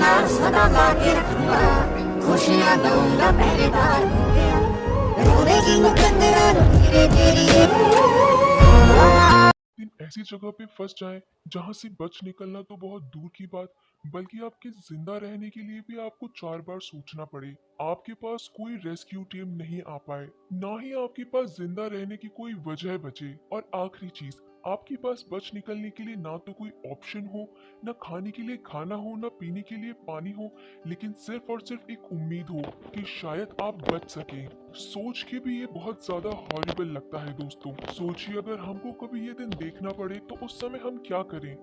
रहूंगा, सदा बाकी रखूंगा, खुशियाँ दूंगा पहली बार हो गया, रोने की मुकद्दर धीरे धीरे। दिन ऐसी जगह पे फंस जाएं जहां से बच निकलना तो बहुत दूर की बात, बल्कि आपके जिंदा रहने के लिए भी आपको 4 बार सोचना पड़े। आपके पास कोई रेस्क्यू टीम नहीं आ पाए, ना ही आपके पास जिंदा रहने की कोई वजह बचे, और आखिरी चीज, आपके पास बच निकलने के लिए ना तो कोई ऑप्शन हो, ना खाने के लिए खाना हो, ना पीने के लिए पानी हो, लेकिन सिर्फ और सिर्फ एक उम्मीद हो कि शायद आप बच सकें। सोच के भी ये बहुत ज्यादा हॉरिबल लगता है दोस्तों। सोचिए अगर हमको कभी ये दिन देखना पड़े तो उस समय हम क्या करें।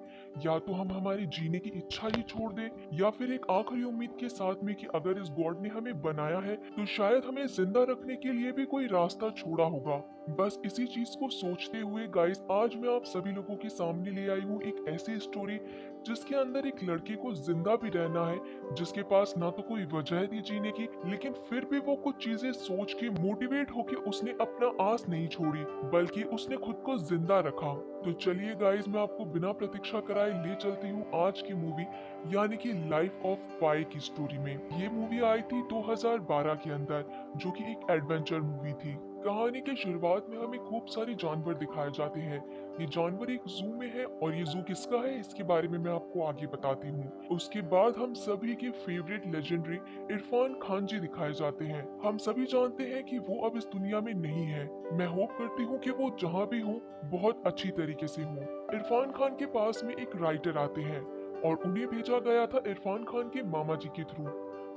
या तो हम हमारी जीने की इच्छा ही छोड़ दें, या फिर एक आखिरी उम्मीद के साथ में कि अगर इस गॉड ने हमें बनाया है तो शायद हमें जिंदा रखने के लिए भी कोई रास्ता छोड़ा होगा। बस इसी चीज को सोचते हुए गाइस, आज मैं आप सभी लोगों के सामने ले आई हूँ एक ऐसी स्टोरी जिसके अंदर एक लड़के को जिंदा भी रहना है, जिसके पास ना तो कोई वजह थी जीने की, लेकिन फिर भी वो कुछ चीजें सोच के मोटिवेट होके उसने अपना आस नहीं छोड़ी, बल्कि उसने खुद को जिंदा रखा। तो चलिए गाइस, मैं आपको बिना प्रतीक्षा कराए ले चलती हूँ आज की मूवी यानी कि लाइफ ऑफ पाई की स्टोरी में। ये मूवी आई थी 2012 के अंदर, जो कि एक एडवेंचर मूवी थी। कहानी की शुरुआत में हमें खूब सारे जानवर दिखाए जाते हैं। ये जानवर एक जू में है, और ये जू किसका है इसके बारे में मैं आपको आगे बताती हूँ। उसके बाद हम सभी के फेवरेट लेजेंडरी इरफान खान जी दिखाए जाते हैं। हम सभी जानते हैं कि वो अब इस दुनिया में नहीं है। मैं होप करती हूँ कि वो जहाँ भी हो बहुत अच्छी तरीके से हो। इरफान खान के पास में एक राइटर आते हैं, और उन्हें भेजा गया था इरफान खान के मामा जी के थ्रू।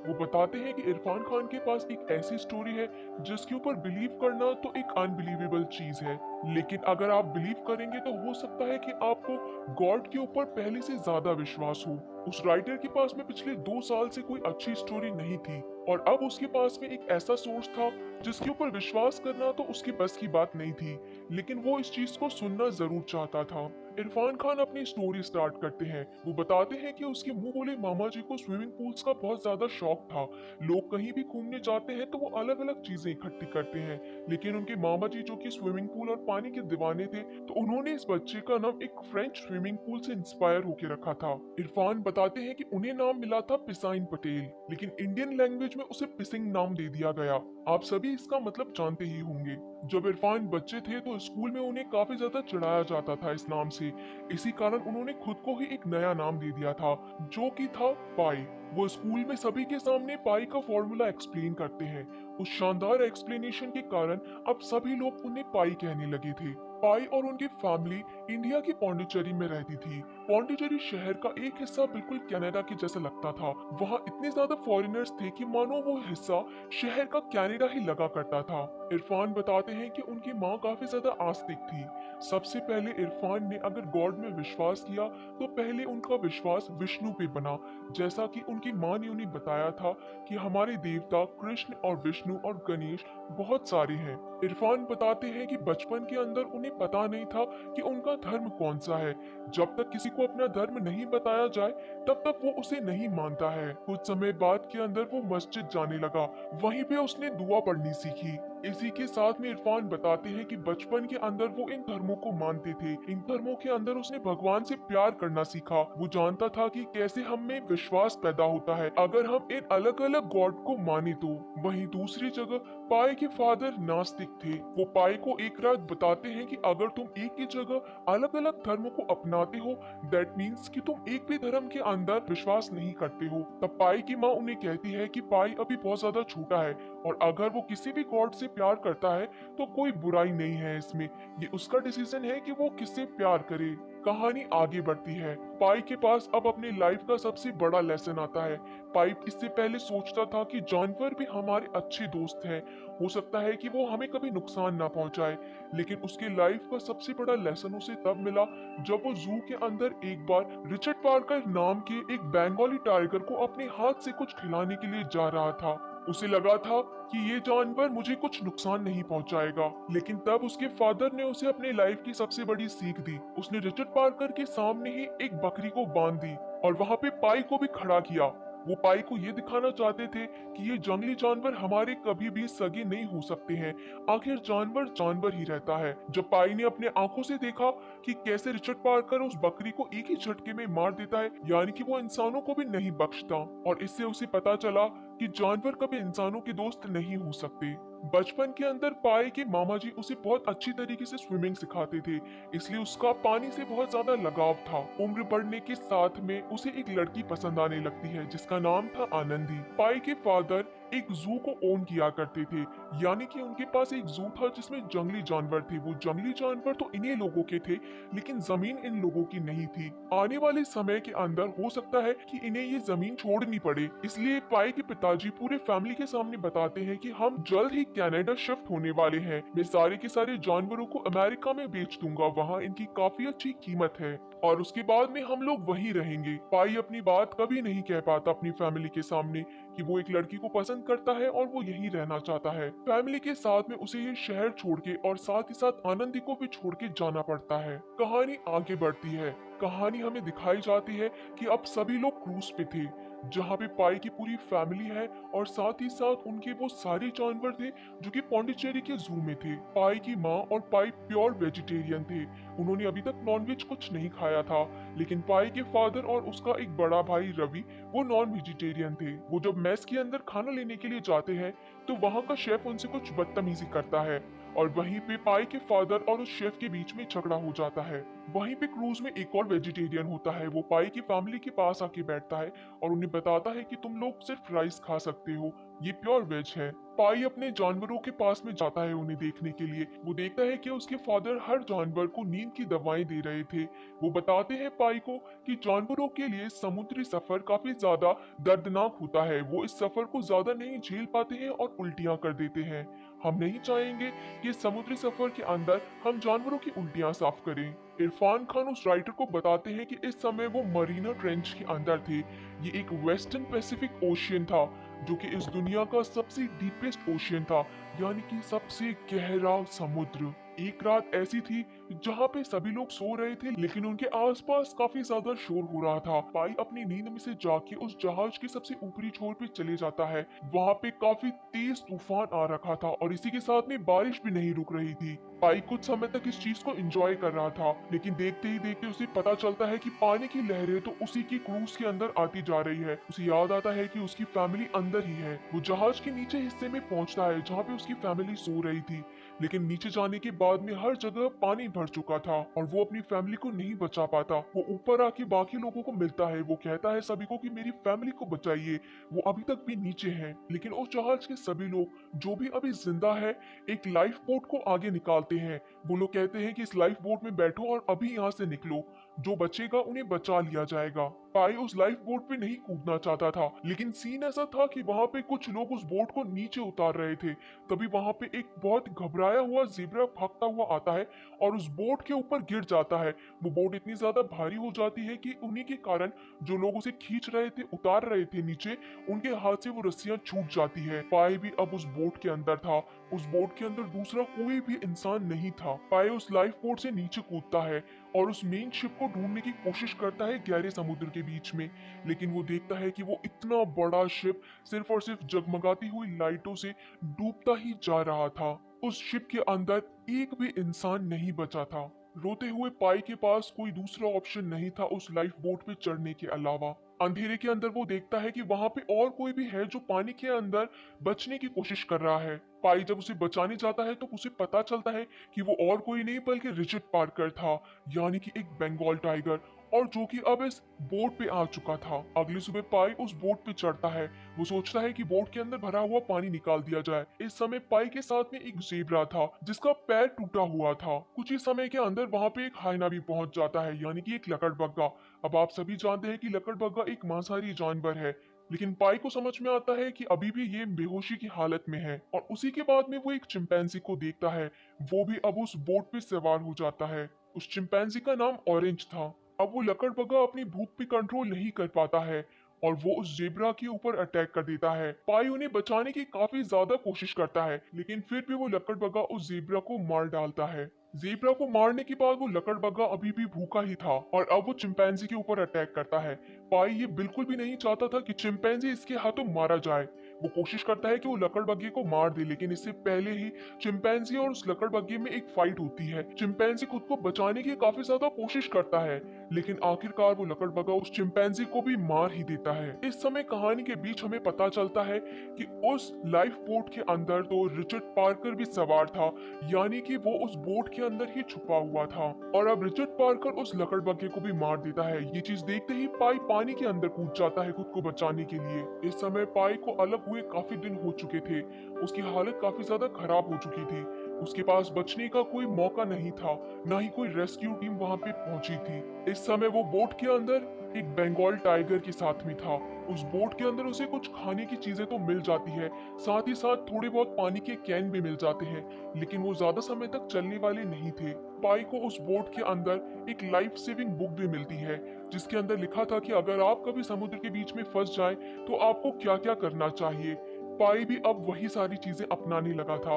वो बताते हैं कि इरफान खान के पास एक ऐसी स्टोरी है जिसके ऊपर बिलीव करना तो एक अनबिलीवेबल चीज है, लेकिन अगर आप बिलीव करेंगे तो हो सकता है कि आपको गॉड के ऊपर पहले से ज्यादा विश्वास हो। उस राइटर के पास में पिछले 2 साल से कोई अच्छी स्टोरी नहीं थी, और अब उसके पास में एक ऐसा सोर्स था जिसके ऊपर विश्वास करना तो उसकी बस की बात नहीं थी, लेकिन वो इस चीज को सुनना जरूर चाहता था। इरफान खान अपनी स्टोरी स्टार्ट करते हैं। वो बताते हैं कि उसके मुंह बोले मामा जी को स्विमिंग पूल्स का बहुत ज्यादा शौक था। लोग कहीं भी घूमने जाते हैं तो वो अलग अलग चीजें इकट्ठी करते हैं, लेकिन उनके मामा जी जो कि स्विमिंग पूल और पानी के दीवाने थे, तो उन्होंने इस बच्चे का नाम एक फ्रेंच स्विमिंग पूल से इंस्पायर होकर रखा था। इरफान बताते हैं कि उन्हें नाम मिला था पिसाइन पटेल, लेकिन इंडियन लैंग्वेज में उसे पिसिंग नाम दे दिया गया। आप सभी इसका मतलब जानते ही होंगे। जब इरफान बच्चे थे तो स्कूल में उन्हें काफी ज्यादा चिढ़ाया जाता था इस नाम से। इसी कारण उन्होंने खुद को ही एक नया नाम दे दिया था, जो कि था पाई। वो स्कूल में सभी के सामने पाई का फॉर्मूला एक्सप्लेन करते हैं। उस शानदार एक्सप्लेनेशन के कारण अब सभी लोग उन्हें पाई कहने लगे थे। पाई और उनकी फैमिली इंडिया की पौंडीचेरी में रहती थी। पौंडीचेरी शहर का एक हिस्सा बिल्कुल कनाडा के जैसा लगता था। वहाँ इतने ज्यादा फॉरेनर्स थे कि मानो वो हिस्सा शहर का कनाडा ही लगा करता था। इरफान बताते हैं कि उनकी माँ काफी ज्यादा आस्तिक थी। सबसे पहले इरफान ने अगर गॉड में विश्वास किया तो पहले उनका विश्वास विष्णु पे बना। जैसा कि उनकी माँ ने उन्हें बताया था कि हमारे देवता कृष्ण और विष्णु और गणेश बहुत सारे हैं। इरफान बताते हैं कि बचपन के अंदर उन्हें पता नहीं था कि उनका धर्म कौन सा है। जब तक किसी को अपना धर्म नहीं बताया जाए तब तक वो उसे नहीं मानता है। कुछ समय बाद के अंदर वो मस्जिद जाने लगा। वहीं पे उसने दुआ पढ़नी सीखी। इसी के साथ में इरफान बताते हैं कि बचपन के अंदर वो इन धर्मों को मानते थे। इन धर्मों के अंदर उसने भगवान से प्यार करना सीखा। वो जानता था कि कैसे हम में विश्वास पैदा होता है अगर हम इन अलग अलग गॉड को माने तो। वहीं दूसरी जगह पाई के फादर नास्तिक थे। वो पाई को एक रात बताते हैं कि अगर तुम एक ही जगह अलग अलग धर्मों को अपनाते हो, दैट मीन्स कि तुम एक भी धर्म के अंदर विश्वास नहीं करते हो। तब पाई की माँ उन्हें कहती है कि पाई अभी बहुत ज्यादा छोटा है, और अगर वो किसी भी गॉड से प्यार करता है तो कोई बुराई नहीं है इसमें। ये उसका डिसीजन है कि वो किससे प्यार करे। कहानी आगे बढ़ती है। पाई के पास अब अपनी लाइफ का सबसे बड़ा लेसन आता है। पाई इससे पहले सोचता था कि जानवर भी हमारे अच्छे दोस्त हैं, हो सकता है कि वो हमें कभी नुकसान ना पहुंचाए, लेकिन उसके लाइफ का सबसे बड़ा लेसन उसे तब मिला जब वो जू के अंदर एक बार रिचर्ड पार्कर नाम के एक बंगाली टाइगर को अपने हाथ से कुछ खिलाने के लिए जा रहा था। उसे लगा था कि ये जानवर मुझे कुछ नुकसान नहीं पहुंचाएगा, लेकिन तब उसके फादर ने उसे अपने लाइफ की सबसे बड़ी सीख दी। उसने रिचर्ड पार्कर के सामने ही एक बकरी को बांध दी और वहां पे पाई को भी खड़ा किया। वो पाई को ये दिखाना चाहते थे कि ये जंगली जानवर हमारे कभी भी सगे नहीं हो सकते हैं। आखिर जानवर जानवर ही रहता है। जब पाई ने अपने आंखों से देखा कि कैसे रिचर्ड पार्कर उस बकरी को एक ही झटके में मार देता है, यानी कि वो इंसानों को भी नहीं बख्शता, और इससे उसे पता चला कि जानवर कभी इंसानों के दोस्त नहीं हो सकते। बचपन के अंदर पाई के मामा जी उसे बहुत अच्छी तरीके से स्विमिंग सिखाते थे, इसलिए उसका पानी से बहुत ज्यादा लगाव था। उम्र बढ़ने के साथ में उसे एक लड़की पसंद आने लगती है जिसका नाम था आनंदी। पाई के फादर एक जू को ओन किया करते थे, यानी कि उनके पास एक जू था जिसमें जंगली जानवर थे। वो जंगली जानवर तो इन्हीं लोगों के थे, लेकिन जमीन इन लोगों की नहीं थी। आने वाले समय के अंदर हो सकता है कि इन्हें ये जमीन छोड़नी पड़े, इसलिए पाई के पिताजी पूरे फैमिली के सामने बताते हैं कि हम जल्द ही कनाडा शिफ्ट होने वाले हैं। मैं सारे के सारे जानवरों को अमेरिका में बेच दूंगा, वहाँ इनकी काफी अच्छी कीमत है और उसके बाद में हम लोग वहीं रहेंगे। पाई अपनी बात कभी नहीं कह पाता अपनी फैमिली के सामने कि वो एक लड़की को पसंद करता है और वो यहीं रहना चाहता है। फैमिली के साथ में उसे ये शहर छोड़ के और साथ ही साथ आनंदी को भी छोड़ के जाना पड़ता है। कहानी आगे बढ़ती है। कहानी हमें दिखाई जाती है कि अब सभी लोग क्रूज पे थे, जहाँ पे पाई की पूरी फैमिली है और साथ ही साथ उनके वो सारे जानवर थे जो कि पौंडीचेरी के जू में थे। पाई की माँ और पाई प्योर वेजिटेरियन थे, उन्होंने अभी तक नॉनवेज कुछ नहीं खाया था। लेकिन पाई के फादर और उसका एक बड़ा भाई रवि वो नॉन वेजिटेरियन थे। वो जब मेस के अंदर खाना लेने के लिए जाते हैं तो वहाँ का शेफ उनसे कुछ बदतमीजी करता है और वहीं पे पाई के फादर और उस शेफ के बीच में झगड़ा हो जाता है। वहीं पे क्रूज में एक और वेजिटेरियन होता है, वो पाई की फैमिली के पास आके बैठता है और उन्हें बताता है कि तुम लोग सिर्फ राइस खा सकते हो, ये प्योर वेज है। पाई अपने जानवरों के पास में जाता है उन्हें देखने के लिए। वो देखता है कि उसके फादर हर जानवर को नींद की दवाएं दे रहे थे। वो बताते हैं पाई को कि जानवरों के लिए समुद्री सफर काफी ज्यादा दर्दनाक होता है, वो इस सफर को ज्यादा नहीं झेल पाते हैं और उल्टियां कर देते हैं। हम नहीं चाहेंगे कि समुद्री सफर के अंदर हम जानवरों की उल्टियां साफ करें। इरफान खान उस राइटर को बताते हैं कि इस समय वो मरीना ट्रेंच के अंदर थे। ये एक वेस्टर्न पैसिफिक ओशियन था जो कि इस दुनिया का सबसे डीपेस्ट ओशियन था, यानी कि सबसे गहरा समुद्र। एक रात ऐसी थी जहाँ पे सभी लोग सो रहे थे, लेकिन उनके आसपास काफी ज्यादा शोर हो रहा था। पाई अपनी नींद में से जाके उस जहाज के सबसे ऊपरी छोर पे चले जाता है। वहाँ पे काफी तेज तूफान आ रखा था और इसी के साथ में बारिश भी नहीं रुक रही थी। पाई कुछ समय तक इस चीज को एंजॉय कर रहा था, लेकिन देखते ही देखते उसे पता चलता है कि पानी की लहरें तो उसी की क्रूज के अंदर आती जा रही है। उसे याद आता है कि उसकी फैमिली अंदर ही है। वो जहाज के नीचे हिस्से में पहुंचता है जहाँ पे उसकी फैमिली सो रही थी, लेकिन नीचे जाने के बाद में हर जगह पानी भर चुका था और वो अपनी फैमिली को नहीं बचा पाता। वो ऊपर आके बाकी लोगों को मिलता है, वो कहता है सभी को कि मेरी फैमिली को बचाइए, वो अभी तक भी नीचे हैं। लेकिन उस जहाज के सभी लोग जो भी अभी जिंदा है एक लाइफ बोट को आगे निकालते हैं। वो लोग कहते हैं कि इस लाइफ बोट में बैठो और अभी यहाँ से निकलो, जो बचेगा उन्हें बचा लिया जाएगा। पाई उस लाइफ बोट पे नहीं कूदना चाहता था, लेकिन सीन ऐसा था कि वहाँ पे कुछ लोग उस बोट को नीचे उतार रहे थे। तभी वहाँ पे एक बहुत घबराया हुआ ज़ेब्रा भागता हुआ आता है और उस बोट के ऊपर गिर जाता है। वो बोट इतनी ज्यादा भारी हो जाती है कि उन्हीं के कारण जो लोग उसे खींच रहे थे, उतार रहे थे नीचे, उनके हाथ से वो रस्सियां छूट जाती है। पाई भी अब उस बोट के अंदर था। उस बोट के अंदर दूसरा कोई भी इंसान नहीं था। पाई उस लाइफ बोट से नीचे कूदता है और उस मेन शिप को ढूंढने की कोशिश करता है गहरे समुद्र के बीच में, लेकिन वो देखता है कि वो इतना बड़ा शिप सिर्फ और सिर्फ जगमगाती हुई लाइटों से डूबता ही जा रहा था। उस शिप के अंदर एक भी इंसान नहीं बचा था। रोते हुए पाई के पास कोई दूसरा ऑप्शन नहीं था उस लाइफ बोट पे चढ़ने के अलावा। अंधेरे के अंदर वो देखता है कि वहां पे और कोई भी है जो पानी के अंदर बचने की कोशिश कर रहा है। पाई जब उसे बचाने जाता है तो उसे पता चलता है कि वो और कोई नहीं बल्कि रिचर्ड पार्कर था, यानी कि एक बंगाल टाइगर, और जो कि अब इस बोट पे आ चुका था। अगली सुबह पाई उस बोट पे चढ़ता है। वो सोचता है कि बोट के अंदर भरा हुआ पानी निकाल दिया जाए। इस समय पाई के साथ में एक ज़ेब्रा था जिसका पैर टूटा हुआ था। कुछ ही समय के अंदर वहाँ पे एक हाइना भी पहुंच जाता है, यानी कि एक लकड़बग्गा। अब आप सभी जानते हैं कि लकड़बग्गा एक मांसाहारी जानवर है, लेकिन पाई को समझ में आता है कि अभी भी ये बेहोशी की हालत में है। और उसी के बाद में वो एक चिंपैंजी को देखता है, वो भी अब उस बोट पे सवार हो जाता है। उस चिंपैंजी का नाम ऑरेंज था। अब वो लकड़बग्गा अपनी भूख पे कंट्रोल नहीं कर पाता है और वो उस जेब्रा के ऊपर अटैक कर देता है। पाई उन्हें बचाने की काफी ज्यादा कोशिश करता है, लेकिन फिर भी वो लकड़बग्गा उस जेब्रा को मार डालता है। ज़ेब्रा को मारने के बाद वो लकड़बग्गा अभी भी भूखा ही था और अब वो चिंपैंजी के ऊपर अटैक करता है। पाई ये बिल्कुल भी नहीं चाहता था कि चिंपैंजी इसके हाथों मारा जाए। वो कोशिश करता है कि वो लकड़बग्गे को मार दे, लेकिन इससे पहले ही चिंपैंजी और उस लकड़बग्गे में एक फाइट होती है। चिंपैंजी खुद को बचाने की काफी ज्यादा कोशिश करता है, लेकिन आखिरकार वो लकड़बग्गा उस चिंपैंजी को भी मार ही देता है। इस समय कहानी के बीच हमें पता चलता है कि उस लाइफ बोट के अंदर तो रिचर्ड पार्कर भी सवार था, यानी कि वो उस बोट के अंदर ही छुपा हुआ था और अब रिचर्ड पार्कर उस लकड़बग्गे को भी मार देता है। ये चीज देखते ही पाई पानी के अंदर कूद जाता है खुद को बचाने के लिए। इस समय पाई को अलग हुए काफी दिन हो चुके थे, उसकी हालत काफी ज्यादा खराब हो चुकी थी। उसके पास बचने का कोई मौका नहीं था, ना ही कोई रेस्क्यू टीम वहां पे पहुंची थी। इस समय वो बोट के अंदर एक बंगाल टाइगर के साथ में था। उस बोट के अंदर उसे कुछ खाने की चीजें तो मिल जाती है, साथ ही साथ थोड़े बहुत पानी के कैन भी मिल जाते हैं, लेकिन वो ज्यादा समय तक चलने वाले नहीं थे। पाई को उस बोट के अंदर एक लाइफ सेविंग बुक भी मिलती है, जिसके अंदर लिखा था कि अगर आप कभी समुद्र के बीच में फंस जाएं तो आपको क्या क्या करना चाहिए। पाई भी अब वही सारी चीजें अपनाने लगा था,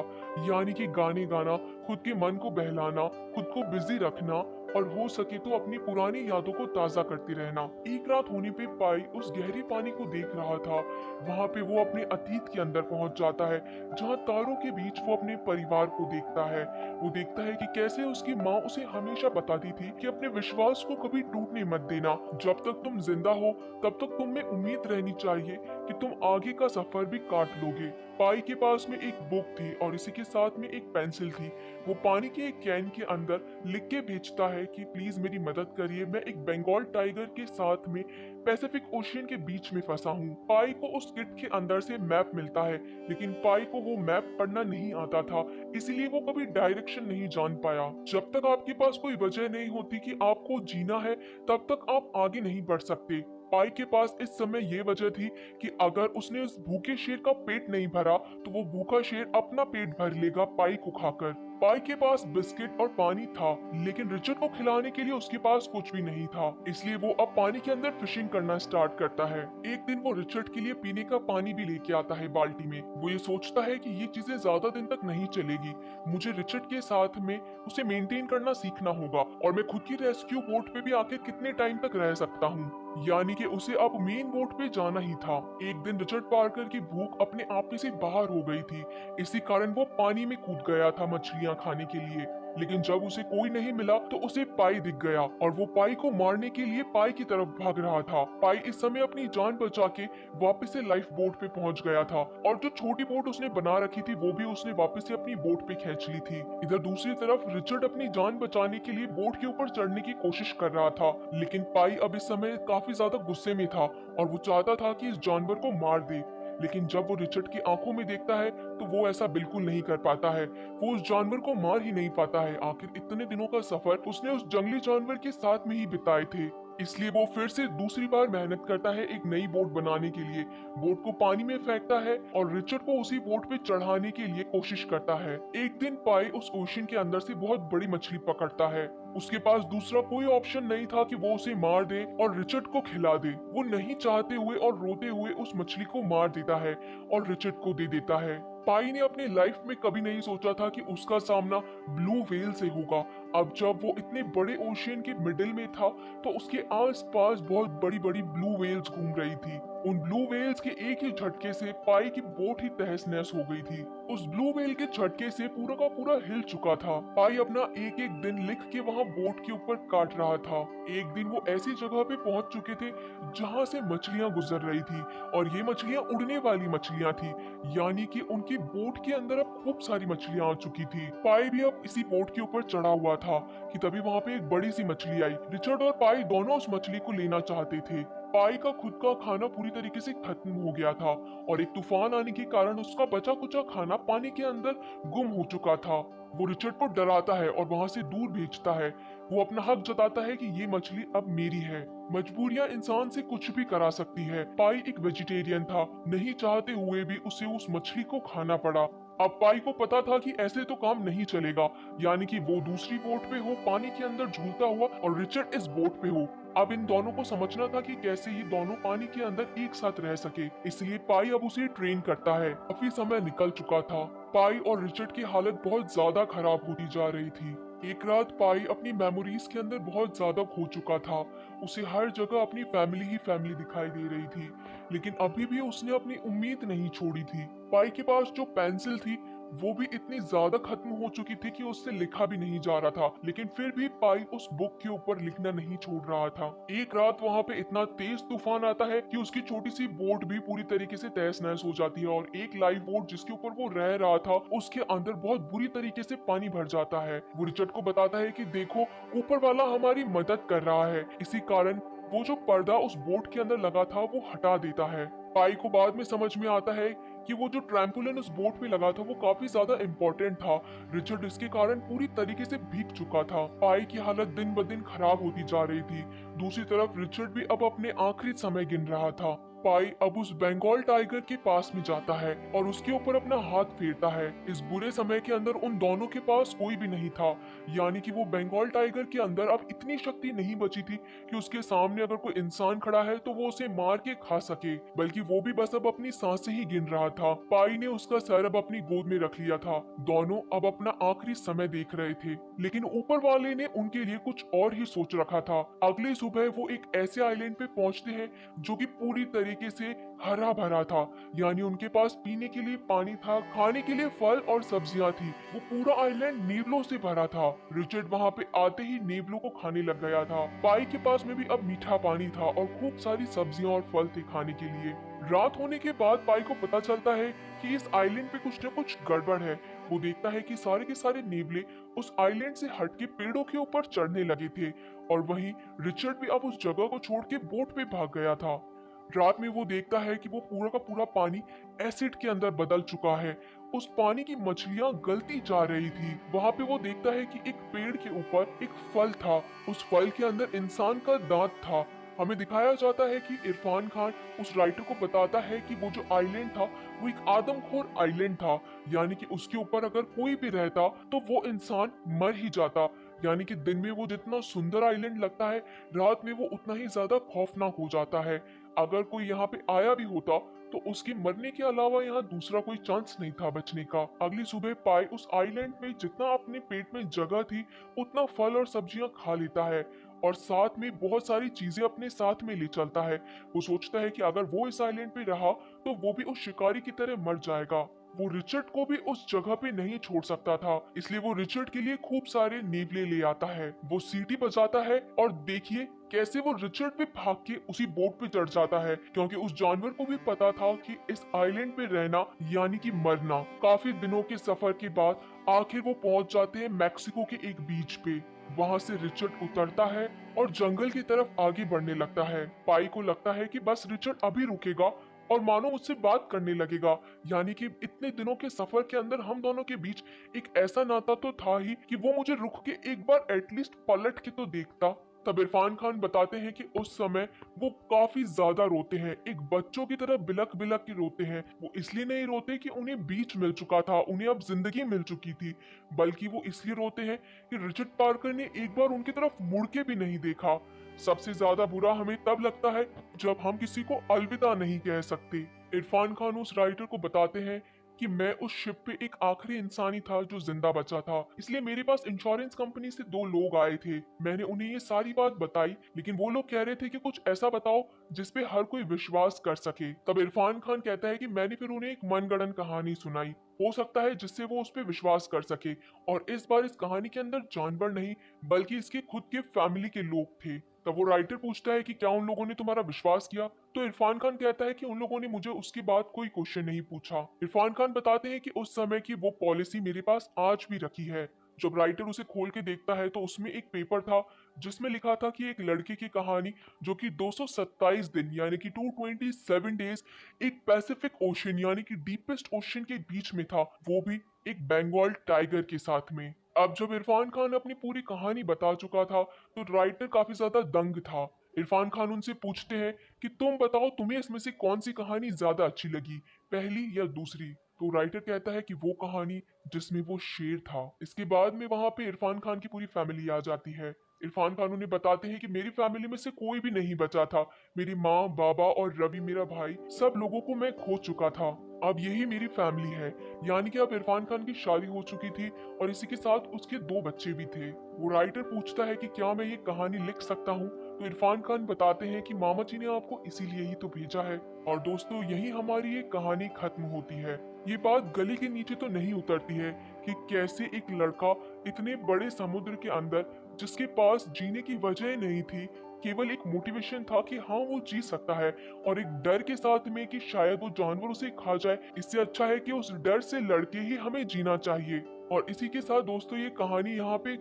यानी कि गाने गाना, खुद के मन को बहलाना, खुद को बिजी रखना और हो सके तो अपनी पुरानी यादों को ताजा करते रहना। एक रात होने पे पाई उस गहरे पानी को देख रहा था। वहां पे वो अपने अतीत के अंदर पहुंच जाता है, जहां तारों के बीच वो अपने परिवार को देखता है। वो देखता है कि कैसे उसकी माँ उसे हमेशा बताती थी कि अपने विश्वास को कभी टूटने मत देना, जब तक तुम जिंदा हो तब तक तुम में उम्मीद रहनी चाहिए कि तुम आगे का सफर भी काट लोगे। पाई के पास में एक बुक थी और इसी के साथ में एक पेंसिल थी। वो पानी के एक कैन के अंदर लिख के भेजता है कि प्लीज मेरी मदद करिए, मैं एक बंगाल टाइगर के साथ में पैसिफिक ओशियन के बीच में फंसा हूँ। पाई को उस किट के अंदर से मैप मिलता है, लेकिन पाई को वो मैप पढ़ना नहीं आता था, इसलिए वो कभी डायरेक्शन नहीं जान पाया। जब तक आपके पास कोई वजह नहीं होती कि आपको जीना है, तब तक आप आगे नहीं बढ़ सकते। पाई के पास इस समय ये वजह थी कि अगर उसने उस भूखे शेर का पेट नहीं भरा तो वो भूखा शेर अपना पेट भर लेगा पाई को खाकर। पाई के पास बिस्किट और पानी था, लेकिन रिचर्ड को खिलाने के लिए उसके पास कुछ भी नहीं था, इसलिए वो अब पानी के अंदर फिशिंग करना स्टार्ट करता है। एक दिन वो रिचर्ड के लिए पीने का पानी भी लेके आता है बाल्टी में। वो ये सोचता है कि ये चीजें ज्यादा दिन तक नहीं चलेगी, मुझे रिचर्ड के साथ में उसे मेंटेन करना सीखना होगा और मैं खुद की रेस्क्यू बोट पे भी आखिर कितने टाइम तक रह सकता हूँ, यानी कि उसे अब मेन बोट पे जाना ही था। एक दिन रिचर्ड पार्कर की भूख अपने आप में से बाहर हो गई थी, इसी कारण वो पानी में कूद गया था मछलियां खाने के लिए। लेकिन जब उसे कोई नहीं मिला तो उसे पाई दिख गया और वो पाई को मारने के लिए पाई की तरफ भाग रहा था। पाई इस समय अपनी जान बचा के वापस से लाइफ बोट पे पहुंच गया था और जो छोटी बोट उसने बना रखी थी वो भी उसने वापस से अपनी बोट पे खींच ली थी। इधर दूसरी तरफ रिचर्ड अपनी जान बचाने के लिए बोट के ऊपर चढ़ने की कोशिश कर रहा था, लेकिन पाई अब इस समय काफी ज्यादा गुस्से में था और वो चाहता था कि इस जानवर को मार दे। लेकिन जब वो रिचर्ड की आंखों में देखता है तो वो ऐसा बिल्कुल नहीं कर पाता है, वो उस जानवर को मार ही नहीं पाता है। आखिर इतने दिनों का सफर उसने उस जंगली जानवर के साथ में ही बिताए थे, इसलिए वो फिर से दूसरी बार मेहनत करता है एक नई बोट बनाने के लिए। बोट को पानी में फेंकता है और रिचर्ड को उसी बोट पे चढ़ाने के लिए कोशिश करता है। एक दिन पाई उस ओशन के अंदर से बहुत बड़ी मछली पकड़ता है। उसके पास दूसरा कोई ऑप्शन नहीं था कि वो उसे मार दे और रिचर्ड को खिला दे। वो नहीं चाहते हुए और रोते हुए उस मछली को मार देता है और रिचर्ड को दे देता है। पाई ने अपनी लाइफ में कभी नहीं सोचा था कि उसका सामना ब्लू व्हेल से होगा। अब जब वो इतने बड़े ओशियन के मिडिल में था तो उसके आसपास बहुत बड़ी बड़ी ब्लू व्हेल्स घूम रही थी। उन ब्लू व्हेल्स के एक ही झटके से पाई की बोट ही तहस नहस हो गई थी। उस ब्लू व्हेल के झटके से पूरा का पूरा हिल चुका था। पाई अपना एक एक दिन लिख के वहाँ बोट के ऊपर काट रहा था। एक दिन वो ऐसी जगह पे पहुंच चुके थे जहाँ से मछलियां गुजर रही थी और ये मछलियां उड़ने वाली मछलियां थी, यानी कि उनकी बोट के अंदर अब खूब सारी मछलियां आ चुकी थी। पाई भी अब इसी बोट के ऊपर चढ़ा हुआ था कि तभी वहाँ पे एक बड़ी सी मछली आई। रिचर्ड और पाई दोनों उस मछली को लेना चाहते थे। पाई का खुद का खाना पूरी तरीके से खत्म हो गया था और एक तूफान आने के कारण उसका बचा कुचा खाना पानी के अंदर गुम हो चुका था। वो रिचर्ड को डराता है और वहां से दूर भेजता है। वो अपना हक जताता है कि ये मछली अब मेरी है। मजबूरियां इंसान से कुछ भी करा सकती है। पाई एक वेजिटेरियन था, नहीं चाहते हुए भी उसे उस मछली को खाना पड़ा। अब पाई को पता था कि ऐसे तो काम नहीं चलेगा, यानी कि वो दूसरी बोट पे हो पानी के अंदर झूलता हुआ और रिचर्ड इस बोट पे हो। अब इन दोनों को समझना था कि कैसे ये दोनों पानी के अंदर एक साथ रह सके, इसलिए पाई अब उसे ट्रेन करता है। काफी समय निकल चुका था। पाई और रिचर्ड की हालत बहुत ज्यादा खराब होती जा रही थी। एक रात पाई अपनी मेमोरीज के अंदर बहुत ज्यादा खो चुका था। उसे हर जगह अपनी फैमिली ही फैमिली दिखाई दे रही थी, लेकिन अभी भी उसने अपनी उम्मीद नहीं छोड़ी थी। पाई के पास जो पेंसिल थी वो भी इतनी ज्यादा खत्म हो चुकी थी कि उससे लिखा भी नहीं जा रहा था, लेकिन फिर भी पाई उस बुक के ऊपर लिखना नहीं छोड़ रहा था। एक रात वहां पे इतना तेज तूफान आता है कि उसकी छोटी सी बोट भी पूरी तरीके से तहस नहस हो जाती है, और एक लाइफ बोट जिसके ऊपर वो रह रहा था उसके अंदर बहुत बुरी तरीके से पानी भर जाता है। वो रिचर्ड को बताता है कि देखो, ऊपर वाला हमारी मदद कर रहा है। इसी कारण वो जो पर्दा उस बोट के अंदर लगा था वो हटा देता है। पाई को बाद में समझ में आता है कि वो जो ट्रैम्पोलिन उस बोट पे लगा था वो काफी ज्यादा इम्पोर्टेंट था। रिचर्ड इसके कारण पूरी तरीके से भीग चुका था। पाई की हालत दिन ब दिन खराब होती जा रही थी। दूसरी तरफ रिचर्ड भी अब अपने आखिरी समय गिन रहा था। पाई अब उस बंगाल टाइगर के पास में जाता है और उसके ऊपर अपना हाथ फेरता है। इस बुरे समय के अंदर उन दोनों के पास कोई भी नहीं था, यानी कि वो बंगाल टाइगर के अंदर अब इतनी शक्ति नहीं बची थी कि उसके सामने अगर कोई इंसान खड़ा है तो वो उसे मार के खा सके, बल्कि वो भी बस अब अपनी सांसें ही गिन रहा था। पाई ने उसका सर अब अपनी गोद में रख लिया था। दोनों अब अपना आखिरी समय देख रहे थे, लेकिन ऊपर वाले ने उनके लिए कुछ और ही सोच रखा था। अगली सुबह वो एक ऐसे आइलैंड पे पहुंचते हैं जो कि पूरी तरीके से हरा भरा था, यानी उनके पास पीने के लिए पानी था, खाने के लिए फल और सब्जियां थी। वो पूरा आइलैंड नेवलों से भरा था। रिचर्ड वहां पे आते ही नेवलों को खाने लग गया था। पाई के पास में भी अब मीठा पानी था और खूब सारी सब्जियां और फल थे खाने के लिए। रात होने के बाद पाई को पता चलता है कि इस आइलैंड पे कुछ न कुछ गड़बड़ है। वो देखता है कि सारे के सारे नेवले उस आइलैंड से हटके पेड़ों के ऊपर चढ़ने लगे थे, और वहीं रिचर्ड भी अब उस जगह को छोड़ के बोट पे भाग गया था। रात में वो देखता है कि वो पूरा का पूरा पानी एसिड के अंदर बदल चुका है। उस पानी की मछलियां गलती जा रही थी। वहां पे वो देखता है कि एक पेड़ के ऊपर एक फल था। उस फल के अंदर इंसान का दांत था। हमें दिखाया जाता है कि इरफान खान उस राइटर को बताता है कि वो जो आइलैंड था वो एक आदमखोर आइलैंड था, यानी कि उसके ऊपर अगर कोई भी रहता तो वो इंसान मर ही जाता। यानी कि दिन में वो जितना सुंदर आइलैंड लगता है, रात में वो उतना ही ज्यादा खौफनाक हो जाता है। अगर कोई यहाँ पे आया भी होता तो उसके मरने के अलावा यहाँ दूसरा कोई चांस नहीं था बचने का। अगली सुबह पाई उस आइलैंड में जितना अपने पेट में जगह थी उतना फल और सब्जियां खा लेता है, और साथ में बहुत सारी चीजें अपने साथ में ले चलता है। वो सोचता है कि अगर वो इस आइलैंड पे रहा तो वो भी उस शिकारी की तरह मर जाएगा। वो रिचर्ड को भी उस जगह पे नहीं छोड़ सकता था, इसलिए वो रिचर्ड के लिए खूब सारे नेवले ले आता है। वो सीटी बजाता है और देखिए कैसे वो रिचर्ड पे भाग के उसी बोट पे चढ़ जाता है, क्योंकि उस जानवर को भी पता था कि इस आइलैंड पे रहना यानी कि मरना। काफी दिनों के सफर के बाद आखिर वो पहुंच जाते हैं मैक्सिको के एक बीच पे। वहां से रिचर्ड उतरता है और जंगल की तरफ आगे बढ़ने लगता है। पाई को लगता है कि बस रिचर्ड अभी रुकेगा और मानो मुझसे बात करने लगेगा, यानी कि इतने दिनों के सफर के अंदर हम दोनों के बीच एक ऐसा नाता तो था ही कि वो मुझे रुक के एक बार एटलीस्ट पलट के तो देखता। तब इरफान खान बताते हैं कि उस समय वो काफी ज्यादा रोते हैं, एक बच्चों की तरह बिलक बिलक के रोते हैं। वो इसलिए नहीं रोते कि उन्हें बीच मिल चुका था, उन्हें अब जिंदगी मिल चुकी थी, बल्कि वो इसलिए रोते हैं कि रिचर्ड पार्कर ने एक बार उनकी तरफ मुड़ के भी नहीं देखा। सबसे ज्यादा बुरा हमें तब लगता है जब हम किसी को अलविदा नहीं कह सकते। इरफान खान उस राइटर को बताते हैं कि मैं उस शिप पे एक आखिरी इंसान ही था जो जिंदा बचा था, इसलिए मेरे पास इंश्योरेंस कंपनी से दो लोग आए थे। मैंने उन्हें ये सारी बात बताई, लेकिन वो लोग कह रहे थे कि कुछ ऐसा बताओ जिसपे हर कोई विश्वास कर सके। तब इरफान खान कहता है कि मैंने फिर उन्हें एक मनगढ़ंत कहानी सुनाई, हो सकता है जिससे वो उस पर विश्वास कर सके। और इस बार इस कहानी के अंदर जानवर नहीं बल्कि इसके खुद के फैमिली के लोग थे। तब वो राइटर पूछता है कि क्या उन लोगों ने तुम्हारा विश्वास किया, तो इरफान खान कहता है कि उन लोगों ने मुझे उसके बाद कोई क्वेश्चन नहीं पूछा। इरफान खान बताते हैं कि उस समय की वो पॉलिसी मेरे पास आज भी रखी है। जब राइटर उसे खोल के देखता है तो उसमें एक पेपर था जिसमें लिखा था कि एक लड़के की कहानी जो कि 227 दिन यानी कि 227 डेज एक पैसिफिक ओशन यानी कि डीपेस्ट ओशन के बीच में था, वो भी एक बंगाल टाइगर के साथ में। अब जब इरफान खान अपनी पूरी कहानी बता चुका था तो राइटर काफी ज्यादा दंग था। इरफान खान उनसे पूछते हैं कि तुम बताओ तुम्हें इसमें से कौन सी कहानी ज्यादा अच्छी लगी, पहली या दूसरी। तो राइटर कहता है कि वो कहानी जिसमें वो शेर था। इसके बाद में वहां पे इरफान खान की पूरी फैमिली आ जाती है। इरफान खान उन्हें बताते हैं कि मेरी फैमिली में से कोई भी नहीं बचा था। मेरी माँ, बाबा और रवि मेरा भाई, सब लोगों को मैं खो चुका था। अब यही मेरी फैमिली है। यानी कि अब इरफान खान की शादी हो चुकी थी और इसी के साथ उसके 2 बच्चे भी थे। वो राइटर पूछता है कि क्या मैं ये कहानी लिख सकता हूँ? तो इरफान खान बताते हैं कि मामा जी ने आपको इसीलिए ही तो भेजा है। और दोस्तों, यही हमारी ये कहानी खत्म होती है। ये बात गले के नीचे तो नहीं उतरती है कि कैसे एक लड़का इतने बड़े समुद्र के अंदर, जिसके पास जीने की वजह नहीं थी, केवल एक मोटिवेशन था कि हाँ वो जी सकता है, और एक डर के साथ में कि शायद वो जानवर उसे खा जाए, इससे अच्छा है कि उस डर से लड़के ही हमें जीना चाहिए। और इसी के साथ दोस्तों ये कहानी यहाँ पे